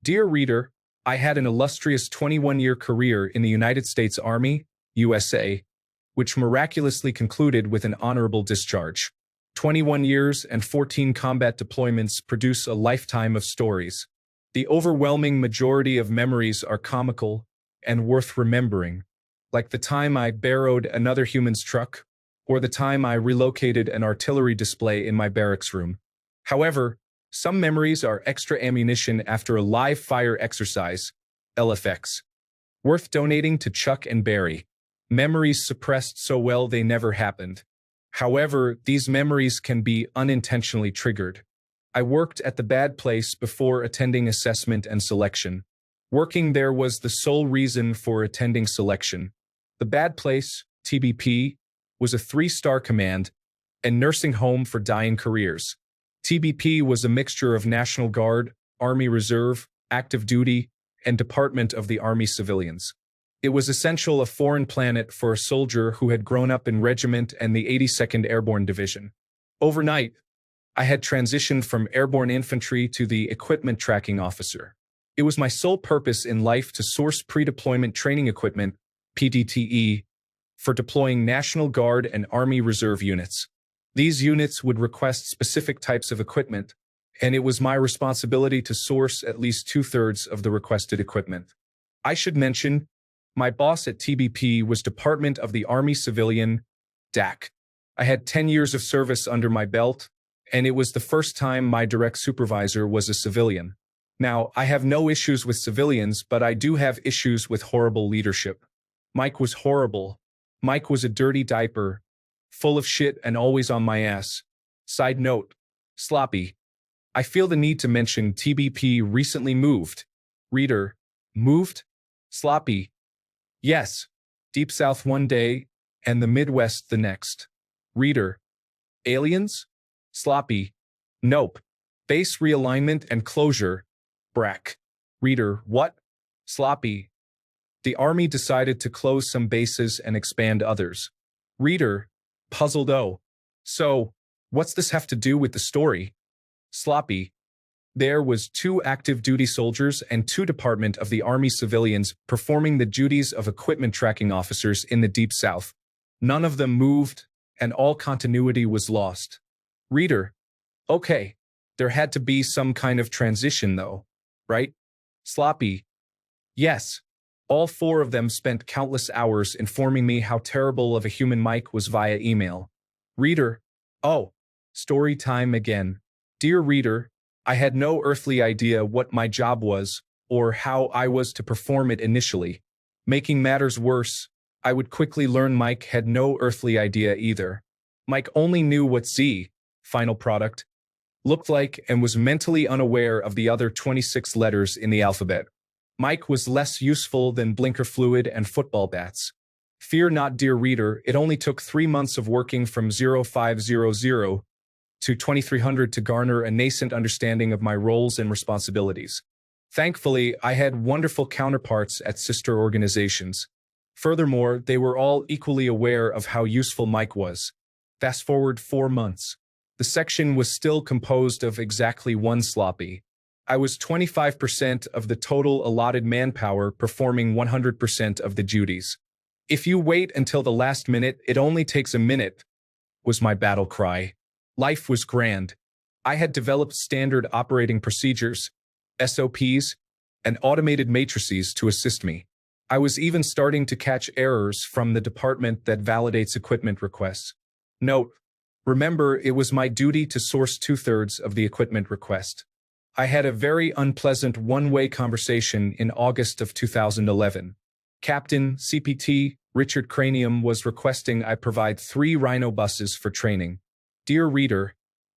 Dear reader, I had an illustrious 21-year career in the United States Army, USA, which miraculously concluded with an honorable discharge. 21 years and 14 combat deployments produce a lifetime of stories. The overwhelming majority of memories are comical and worth remembering, like the time I borrowed another human's truck, or the time I relocated an artillery display in my barracks room. However, some memories are extra ammunition after a live fire exercise, LFX, worth donating to Chuck and Barry. Memories suppressed so well they never happened. However, these memories can be unintentionally triggered. I worked at the bad place before attending assessment and selection. Working there was the sole reason for attending selection. The bad place, TBP, was a 3-star command and nursing home for dying careers. TBP was a mixture of National Guard, Army Reserve, active duty, and Department of the Army civilians. It was essentially a foreign planet for a soldier who had grown up in regiment and the 82nd Airborne Division. Overnight, I had transitioned from airborne infantry to the equipment tracking officer. It was my sole purpose in life to source pre-deployment training equipment, PDTE, for deploying National Guard and Army Reserve units. These units would request specific types of equipment, and it was my responsibility to source at least 2/3 of the requested equipment. I should mention, my boss at TBP was Department of the Army Civilian, DAC. I had 10 years of service under my belt, and it was the first time my direct supervisor was a civilian. Now, I have no issues with civilians, but I do have issues with horrible leadership. Mike was horrible. Mike was a dirty diaper, full of shit and always on my ass. Side note, sloppy. I feel the need to mention TBP recently moved. Reader, moved? Sloppy. Yes. Deep South one day, and the Midwest the next. Reader, aliens? Sloppy. Nope. Base realignment and closure. Brack. Reader, what? Sloppy. The Army decided to close some bases and expand others. Reader, puzzled. Oh. So, what's this have to do with the story? Sloppy. There was 2 active duty soldiers and 2 Department of the Army civilians performing the duties of equipment tracking officers in the Deep South. None of them moved, and all continuity was lost. Reader, okay, there had to be some kind of transition though, right? Sloppy. Yes. All 4 of them spent countless hours informing me how terrible of a human Mike was via email. Reader, oh, story time again. Dear reader, I had no earthly idea what my job was or how I was to perform it initially. Making matters worse, I would quickly learn Mike had no earthly idea either. Mike only knew what Z, final product, looked like and was mentally unaware of the other 26 letters in the alphabet. Mike was less useful than blinker fluid and football bats. Fear not, dear reader, it only took 3 months of working from 0500 to 2300 to garner a nascent understanding of my roles and responsibilities. Thankfully, I had wonderful counterparts at sister organizations. Furthermore, they were all equally aware of how useful Mike was. Fast forward 4 months. The section was still composed of exactly 1 sloppy. I was 25% of the total allotted manpower performing 100% of the duties. If you wait until the last minute, it only takes a minute, was my battle cry. Life was grand. I had developed standard operating procedures, SOPs, and automated matrices to assist me. I was even starting to catch errors from the department that validates equipment requests. Note, remember, it was my duty to source 2/3 of the equipment request. I had a very unpleasant one-way conversation in August of 2011. Captain CPT Richard Cranium was requesting I provide 3 Rhino buses for training. Dear reader,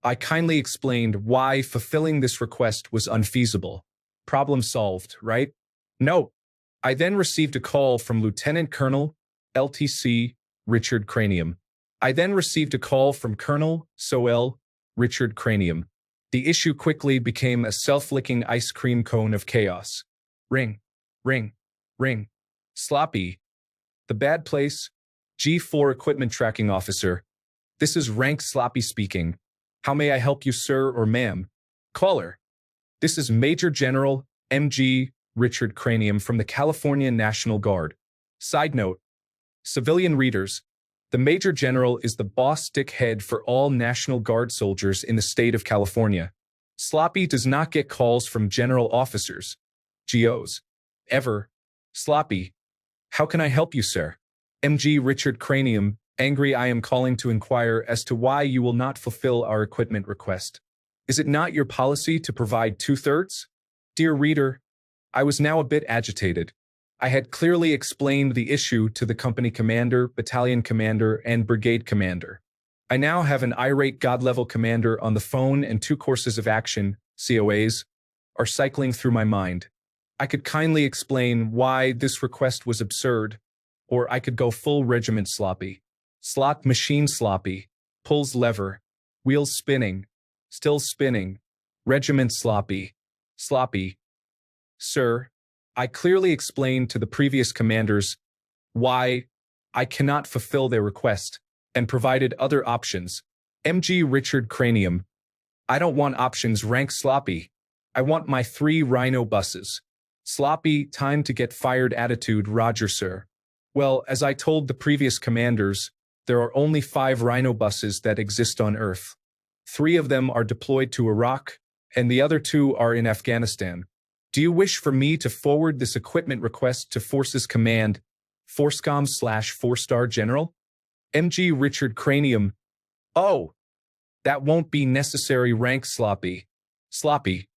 I kindly explained why fulfilling this request was unfeasible. Problem solved, right? No. I then received a call from Lieutenant Colonel LTC Richard Cranium. I then received a call from Colonel SOL Richard Cranium. The issue quickly became a self-licking ice cream cone of chaos. Ring, ring, ring. Sloppy. The bad place. G4 Equipment Tracking Officer. This is Rank Sloppy speaking. How may I help you, sir or ma'am? Caller. This is Major General MG Richard Cranium from the California National Guard. Side note, civilian readers, the Major General is the boss dickhead for all National Guard soldiers in the state of California. Sloppy does not get calls from general officers, GOs. Ever. Sloppy. How can I help you, sir? MG Richard Cranium, angry. I am calling to inquire as to why you will not fulfill our equipment request. Is it not your policy to provide 2/3? Dear reader, I was now a bit agitated. I had clearly explained the issue to the company commander, battalion commander, and brigade commander. I now have an irate God-level commander on the phone, and 2 courses of action, COAs, are cycling through my mind. I could kindly explain why this request was absurd, or I could go full regiment sloppy. Slot machine sloppy, pulls lever, wheels spinning, still spinning, regiment sloppy, sloppy. Sir, I clearly explained to the previous commanders why I cannot fulfill their request and provided other options. MG Richard Cranium. I don't want options rank sloppy. I want my 3 Rhino buses. Sloppy, time to get fired attitude, Roger, sir. Well, as I told the previous commanders, there are only 5 Rhino buses that exist on Earth. 3 of them are deployed to Iraq, and the other 2 are in Afghanistan. Do you wish for me to forward this equipment request to Forces Command, Forcecom/4-star General? MG Richard Cranium. Oh, that won't be necessary, rank sloppy. Sloppy.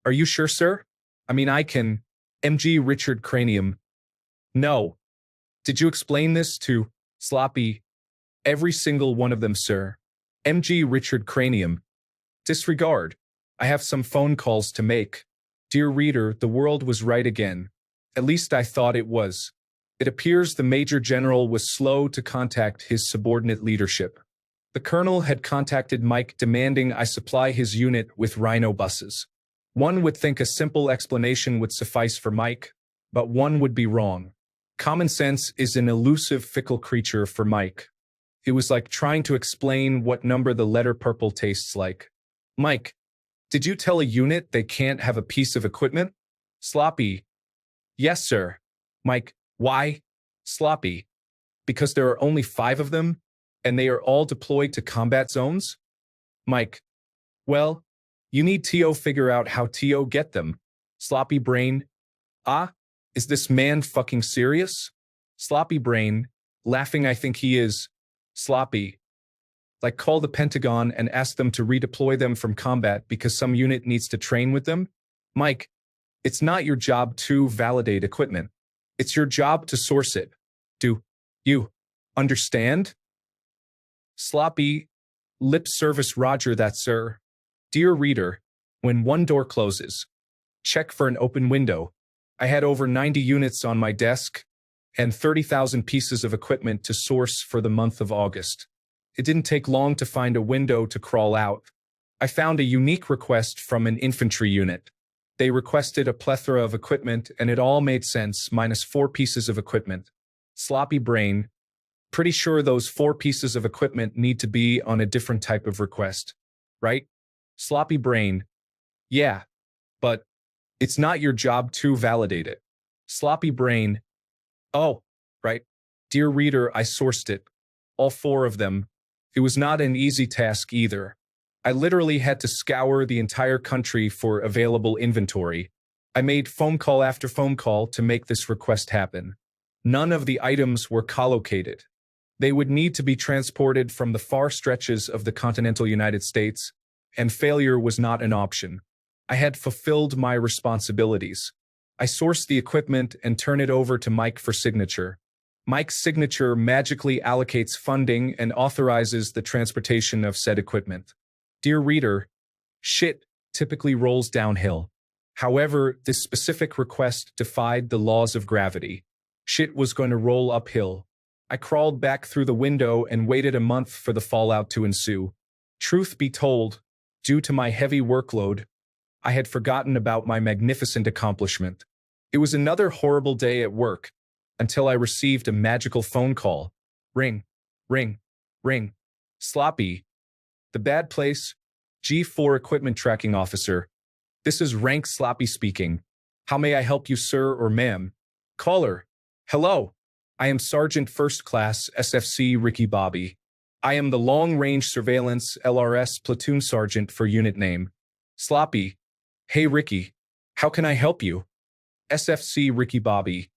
Are you sure, sir? I mean, I can. MG Richard Cranium. No. Did you explain this to Sloppy? Every single one of them, sir. MG Richard Cranium. Disregard. I have some phone calls to make. Dear reader, the world was right again. At least I thought it was. It appears the Major General was slow to contact his subordinate leadership. The Colonel had contacted Mike demanding I supply his unit with Rhino buses. One would think a simple explanation would suffice for Mike, but one would be wrong. Common sense is an elusive, fickle creature for Mike. It was like trying to explain what number the letter purple tastes like. Mike, did you tell a unit they can't have a piece of equipment? Sloppy. Yes, sir. Mike, why? Sloppy. Because there are only 5 of them, and they are all deployed to combat zones? Mike. Well, you need TO figure out how TO get them. Sloppy brain. Ah, is this man fucking serious? Sloppy brain, laughing. I think he is. Sloppy. Like call the Pentagon and ask them to redeploy them from combat because some unit needs to train with them? Mike, it's not your job to validate equipment. It's your job to source it. Do you understand? Sloppy, lip service. Roger that, sir. Dear reader, when one door closes, check for an open window. I had over 90 units on my desk and 30,000 pieces of equipment to source for the month of August. It didn't take long to find a window to crawl out. I found a unique request from an infantry unit. They requested a plethora of equipment, and it all made sense, minus 4 pieces of equipment. Sloppy brain. Pretty sure those 4 pieces of equipment need to be on a different type of request, right? Sloppy brain. Yeah, but it's not your job to validate it. Sloppy brain. Oh, right. Dear reader, I sourced it. All 4 of them. It was not an easy task either. I literally had to scour the entire country for available inventory. I made phone call after phone call to make this request happen. None of the items were collocated. They would need to be transported from the far stretches of the continental United States, and failure was not an option. I had fulfilled my responsibilities. I sourced the equipment and turn it over to Mike for signature. Mike's signature magically allocates funding and authorizes the transportation of said equipment. Dear reader, shit typically rolls downhill. However, this specific request defied the laws of gravity. Shit was going to roll uphill. I crawled back through the window and waited a month for the fallout to ensue. Truth be told, due to my heavy workload, I had forgotten about my magnificent accomplishment. It was another horrible day at work, until I received a magical phone call. Ring, ring, ring. Sloppy. The bad place. G4 Equipment Tracking Officer. This is Rank Sloppy speaking. How may I help you, sir or ma'am? Caller. Hello. I am Sergeant First Class SFC Ricky Bobby. I am the Long Range Surveillance LRS Platoon Sergeant for unit name. Sloppy. Hey Ricky. How can I help you? SFC Ricky Bobby.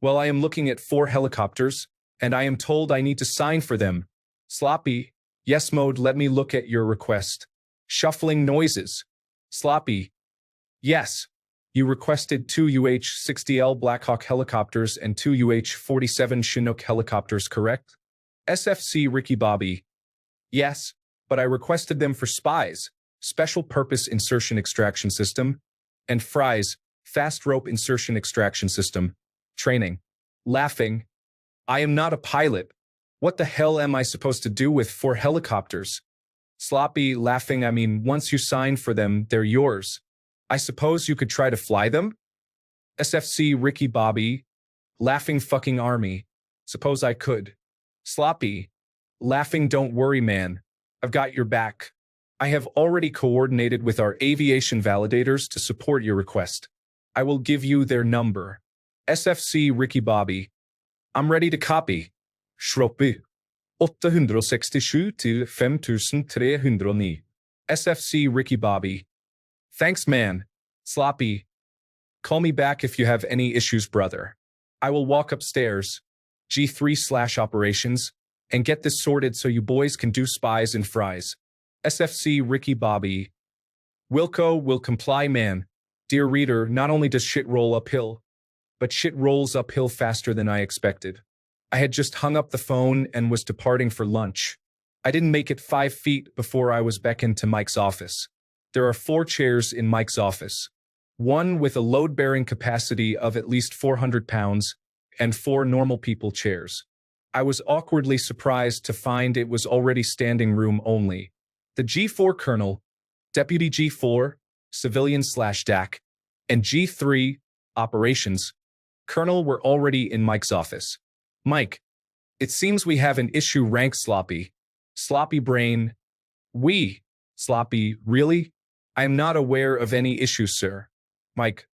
Well, I am looking at 4 helicopters, and I am told I need to sign for them. Sloppy. Yes mode, let me look at your request. Shuffling noises. Sloppy. Yes. You requested 2 UH-60L Blackhawk helicopters and 2 UH-47 Chinook helicopters, correct? SFC Ricky Bobby. Yes, but I requested them for SPIES, Special Purpose Insertion Extraction System, and FRIES, Fast Rope Insertion Extraction System, training. Laughing. I am not a pilot. What the hell am I supposed to do with 4 helicopters? Sloppy, laughing, I mean, once you sign for them, they're yours. I suppose you could try to fly them? SFC Ricky Bobby. Laughing fucking army. Suppose I could. Sloppy. Laughing, don't worry, man. I've got your back. I have already coordinated with our aviation validators to support your request. I will give you their number. SFC Ricky Bobby. I'm ready to copy. Shroppi. 867 till 5309. SFC Ricky Bobby. Thanks, man. Sloppy. Call me back if you have any issues, brother. I will walk upstairs, G3/operations, and get this sorted so you boys can do SPIES and FRIES. SFC Ricky Bobby. Wilco will comply, man. Dear reader, not only does shit roll uphill, but shit rolls uphill faster than I expected. I had just hung up the phone and was departing for lunch. I didn't make it 5 feet before I was beckoned to Mike's office. There are 4 chairs in Mike's office. 1 with a load-bearing capacity of at least 400 pounds, and 4 normal people chairs. I was awkwardly surprised to find it was already standing room only. The G4 Colonel, Deputy G4, Civilian/DAC, and G3, Operations, Colonel were already in Mike's office. Mike, it seems we have an issue, rank Sloppy. Sloppy brain. We. Sloppy, really? I am not aware of any issues, sir. Mike,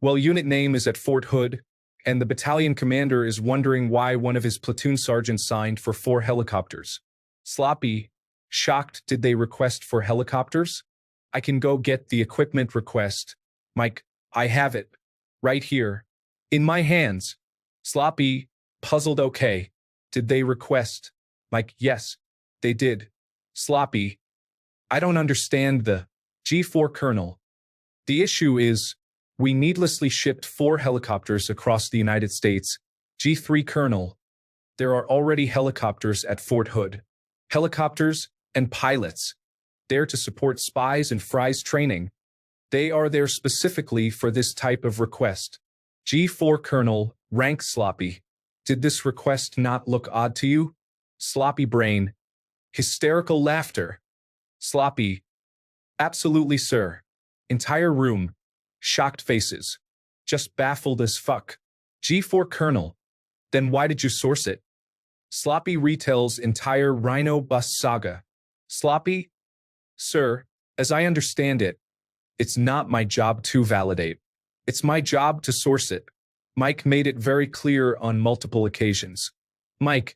well, unit name is at Fort Hood, and the battalion commander is wondering why one of his platoon sergeants signed for 4 helicopters. Sloppy, shocked, did they request for helicopters? I can go get the equipment request. Mike, I have it. Right here. In my hands. Sloppy, puzzled, okay. Did they request? Mike, yes, they did. Sloppy, I don't understand the G4 Colonel. The issue is, we needlessly shipped 4 helicopters across the United States. G3 Colonel, there are already helicopters at Fort Hood. Helicopters and pilots, there to support SPIES and FRIES training. They are there specifically for this type of request. G4 Colonel, rank Sloppy. Did this request not look odd to you? Sloppy brain. Hysterical laughter. Sloppy. Absolutely, sir. Entire room. Shocked faces. Just baffled as fuck. G4 Colonel. Then why did you source it? Sloppy retells entire Rhino bus saga. Sloppy? Sir, as I understand it, it's not my job to validate. It's my job to source it. Mike made it very clear on multiple occasions. Mike,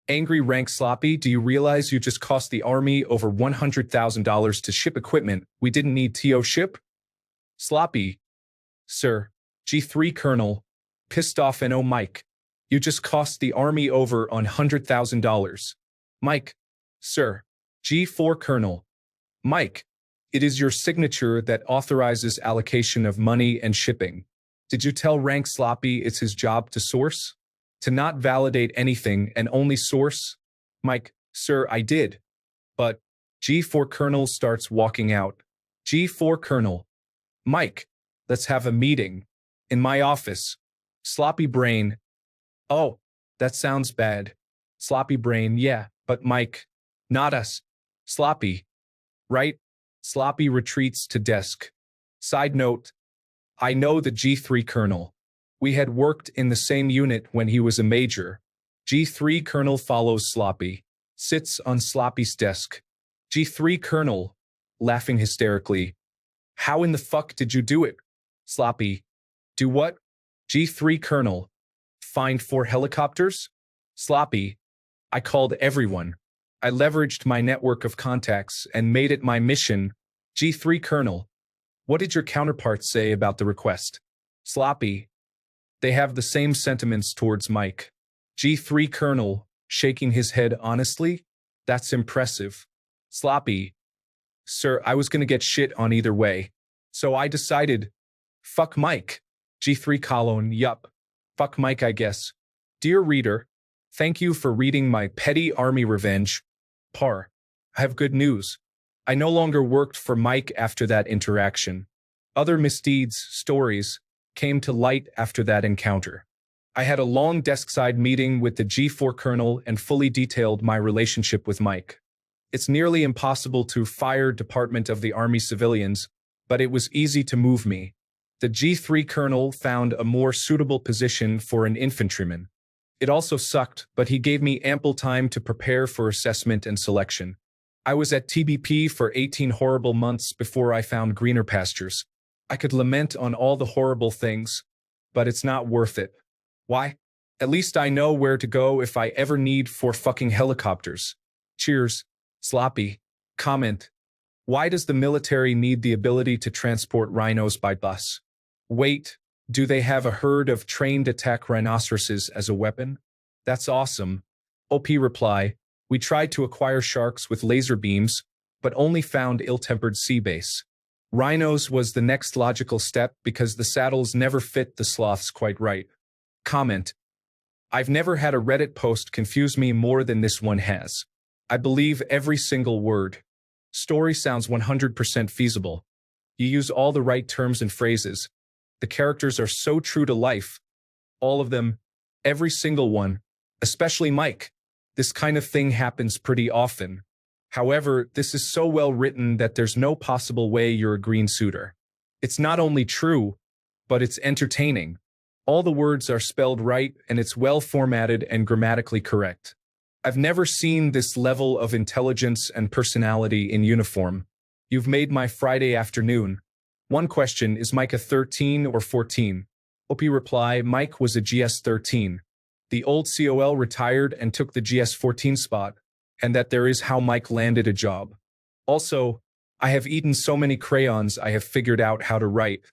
angry rank Sloppy, do you realize you just cost the Army over $100,000 to ship equipment we didn't need to ship? Sloppy, sir, G3 Colonel, pissed off and oh Mike, you just cost the Army over $100,000. Mike, sir, G4 Colonel, Mike, it is your signature that authorizes allocation of money and shipping. Did you tell rank Sloppy it's his job to source? To not validate anything and only source? Mike, sir, I did. But G4 Colonel starts walking out. G4 Colonel, Mike, let's have a meeting. In my office. Sloppy brain. Oh, that sounds bad. Sloppy brain, yeah, but Mike, not us. Sloppy. Right? Sloppy retreats to desk. Side note, I know the G3 Colonel. We had worked in the same unit when he was a major. G3 Colonel follows Sloppy. Sits on Sloppy's desk. G3 Colonel, laughing hysterically. How in the fuck did you do it? Sloppy. Do what? G3 Colonel. Find 4 helicopters? Sloppy. I called everyone. I leveraged my network of contacts and made it my mission. G3 Colonel. What did your counterparts say about the request? Sloppy. They have the same sentiments towards Mike. G3 Colonel, shaking his head honestly? That's impressive. Sloppy. Sir, I was gonna get shit on either way. So I decided, fuck Mike. G3 Colon, yup. Fuck Mike, I guess. Dear reader, thank you for reading my petty army revenge. Par. I have good news. I no longer worked for Mike after that interaction. Other misdeeds, stories, came to light after that encounter. I had a long desk-side meeting with the G4 Colonel and fully detailed my relationship with Mike. It's nearly impossible to fire Department of the Army civilians, but it was easy to move me. The G3 Colonel found a more suitable position for an infantryman. It also sucked, but he gave me ample time to prepare for assessment and selection. I was at TBP for 18 horrible months before I found greener pastures. I could lament on all the horrible things, but it's not worth it. Why? At least I know where to go if I ever need 4 fucking helicopters. Cheers. Sloppy. Comment. Why does the military need the ability to transport rhinos by bus? Wait, do they have a herd of trained attack rhinoceroses as a weapon? That's awesome. OP reply. We tried to acquire sharks with laser beams, but only found ill-tempered sea base. Rhinos was the next logical step because the saddles never fit the sloths quite right. Comment. I've never had a Reddit post confuse me more than this one has. I believe every single word. Story sounds 100% feasible. You use all the right terms and phrases. The characters are so true to life. All of them. Every single one. Especially Mike. This kind of thing happens pretty often. However, this is so well written that there's no possible way you're a green suitor. It's not only true, but it's entertaining. All the words are spelled right and it's well formatted and grammatically correct. I've never seen this level of intelligence and personality in uniform. You've made my Friday afternoon. One question, is Mike a 13 or 14? OP reply, Mike was a GS-13. The old COL retired and took the GS-14 spot, and that there is how Mike landed a job. Also, I have eaten so many crayons I have figured out how to write.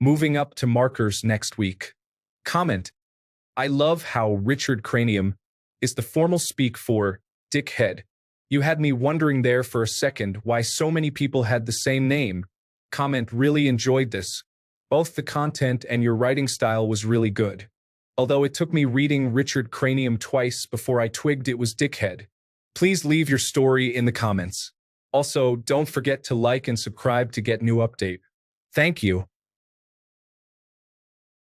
Moving up to markers next week. Comment. I love how Richard Cranium is the formal speak for dickhead. You had me wondering there for a second why so many people had the same name. Comment, really enjoyed this. Both the content and your writing style was really good. Although it took me reading Richard Cranium twice before I twigged it was dickhead. Please leave your story in the comments. Also, don't forget to like and subscribe to get new update. Thank you.